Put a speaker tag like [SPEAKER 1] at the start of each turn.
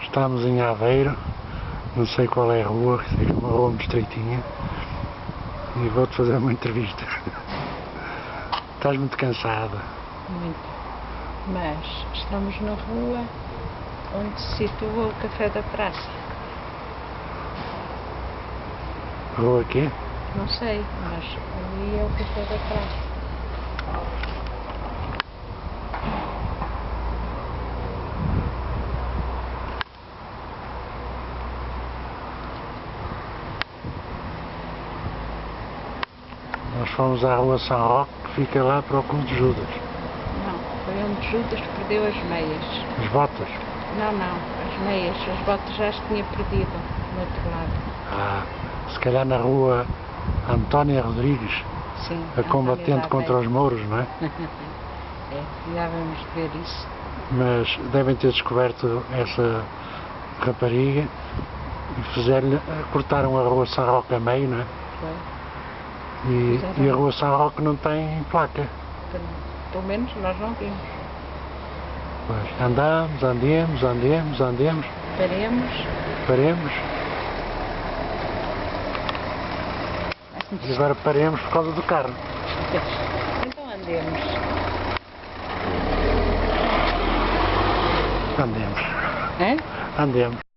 [SPEAKER 1] Estamos em Aveiro, não sei qual é a rua, sei que é uma rua muito estreitinha, e vou-te fazer uma entrevista. Estás muito cansada?
[SPEAKER 2] Muito. Mas estamos na rua onde se situa o Café da Praça.
[SPEAKER 1] Rua quê?
[SPEAKER 2] Não sei, mas ali é o Café da Praça.
[SPEAKER 1] Nós fomos à rua São Roque, que fica lá para o Clube de Judas.
[SPEAKER 2] Não, foi onde Judas perdeu as meias.
[SPEAKER 1] As botas?
[SPEAKER 2] Não, as meias. As botas já as tinha perdido no outro lado.
[SPEAKER 1] Ah, se calhar na rua Antónia Rodrigues,
[SPEAKER 2] Sim,
[SPEAKER 1] a combatente contra os mouros, não é?
[SPEAKER 2] É, já vamos ver isso.
[SPEAKER 1] Mas devem ter descoberto essa rapariga e cortaram a rua São Roque a meio, não é?
[SPEAKER 2] Foi.
[SPEAKER 1] E a rua São Roque não tem placa.
[SPEAKER 2] Pelo menos nós não vimos.
[SPEAKER 1] Pois, andemos. Paremos. E agora paremos por causa do carro.
[SPEAKER 2] Então andemos.
[SPEAKER 1] Andemos.
[SPEAKER 2] É?
[SPEAKER 1] Andemos.